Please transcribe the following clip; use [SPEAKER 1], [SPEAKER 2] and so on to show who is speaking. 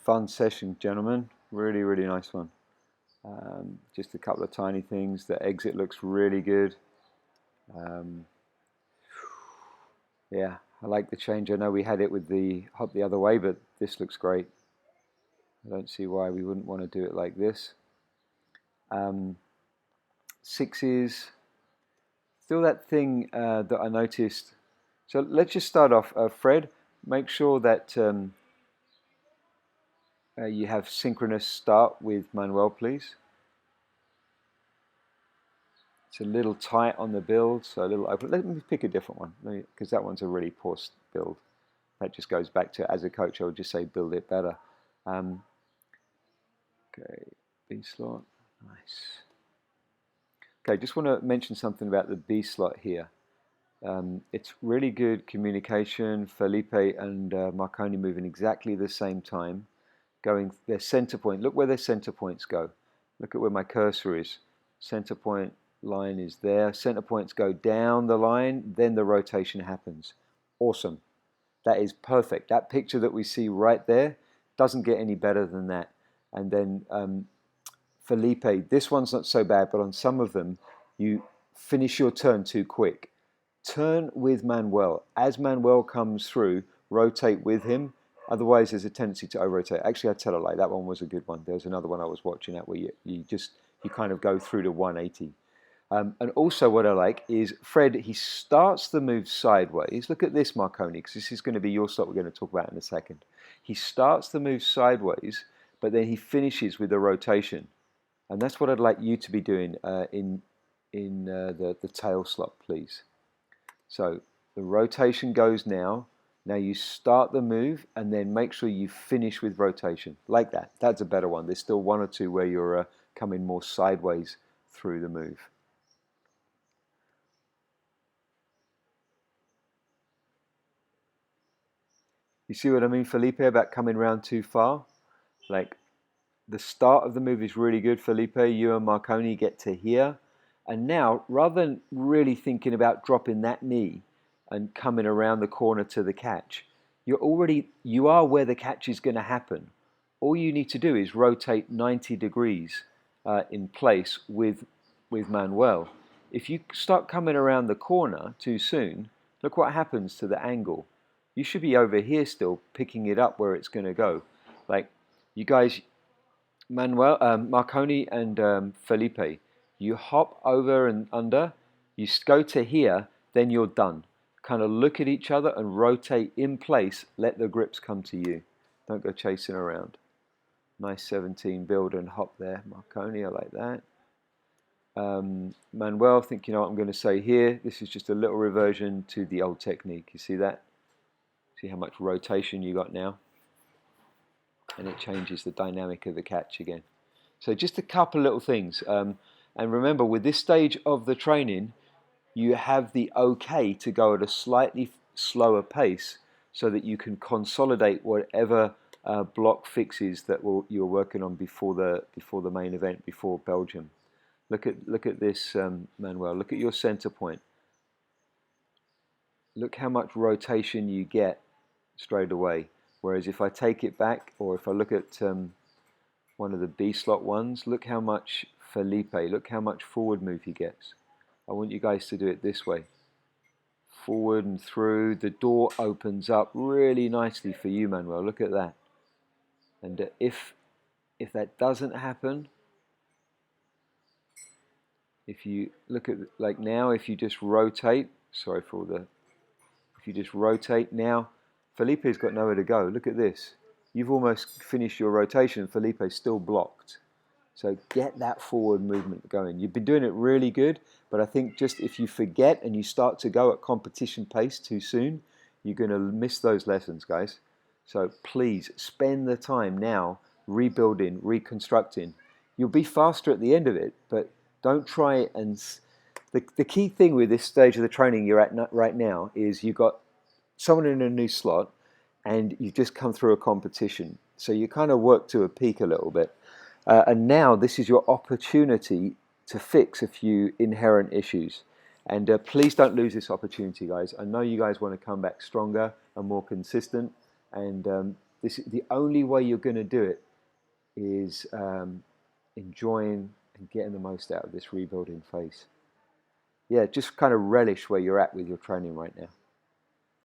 [SPEAKER 1] fun session, gentlemen. Really, really nice one. Just a couple of tiny things. The exit looks really good. Yeah, I like the change. I know we had it with the hop the other way, but this looks great. I don't see why we wouldn't want to do it like this. Sixes, still that thing that I noticed. So let's just start off. Fred, make sure that you have synchronous start with Manuel, please. It's a little tight on the build, so a little open. Let me pick a different one, because that one's a really poor build. That just goes back to, as a coach, I would just say build it better. Okay, B slot, nice. Okay, just want to mention something about the B slot here. It's really good communication. Felipe and Marconi moving exactly the same time, going their center point. Look where their center points go. Look at where my cursor is. Center point line is there. Center points go down the line, then the rotation happens. Awesome. That is perfect. That picture that we see right there doesn't get any better than that. And then Felipe, this one's not so bad, but on some of them, you finish your turn too quick. Turn with Manuel. As Manuel comes through, rotate with him. Otherwise, there's a tendency to over-rotate. Actually, I tell a lie. That one was a good one. There was another one I was watching at where you kind of go through to 180. And also what I like is Fred, he starts the move sideways. Look at this, Marconi, because this is going to be your slot we're going to talk about in a second. He starts the move sideways, but then he finishes with a rotation. And that's what I'd like you to be doing in the tail slot, please. So the rotation goes now. Now you start the move and then make sure you finish with rotation. Like that. That's a better one. There's still one or two where you're coming more sideways through the move. You see what I mean, Felipe, about coming around too far? Like, the start of the move is really good, Felipe. You and Marconi get to here. And now, rather than really thinking about dropping that knee and coming around the corner to the catch, you are where the catch is going to happen. All you need to do is rotate 90 degrees in place with Manuel. If you start coming around the corner too soon, look what happens to the angle. You should be over here still, picking it up where it's going to go. Like, you guys, Marconi and Felipe, you hop over and under, you go to here, then you're done. Kind of look at each other and rotate in place, let the grips come to you. Don't go chasing around. Nice 17 build and hop there, Marconi, I like that. Manuel, I think you know what I'm going to say here. This is just a little reversion to the old technique. You see that? See how much rotation you got now? And it changes the dynamic of the catch again. So just a couple little things. And remember, with this stage of the training, you have the okay to go at a slightly slower pace so that you can consolidate whatever block fixes that you're working on before the main event, before Belgium. Look at this, Manuel. Look at your center point. Look how much rotation you get straight away. Whereas if I take it back, or if I look at one of the B slot ones, look how much Felipe, look how much forward move he gets. I want you guys to do it this way. Forward and through. The door opens up really nicely for you, Manuel. Look at that. And if that doesn't happen, if you look at, like now, if you just rotate, sorry for all the, if you just rotate now, Felipe's got nowhere to go. Look at this. You've almost finished your rotation. Felipe's still blocked. So get that forward movement going. You've been doing it really good, but I think just if you forget and you start to go at competition pace too soon, you're going to miss those lessons, guys. So please spend the time now rebuilding, reconstructing. You'll be faster at the end of it, but don't try and... The key thing with this stage of the training you're at right now is you've got someone in a new slot and you've just come through a competition. So you kind of work to a peak a little bit. And now this is your opportunity to fix a few inherent issues. And please don't lose this opportunity, guys. I know you guys want to come back stronger and more consistent. And This the only way you're going to do it is enjoying and getting the most out of this rebuilding phase. Yeah, just kind of relish where you're at with your training right now.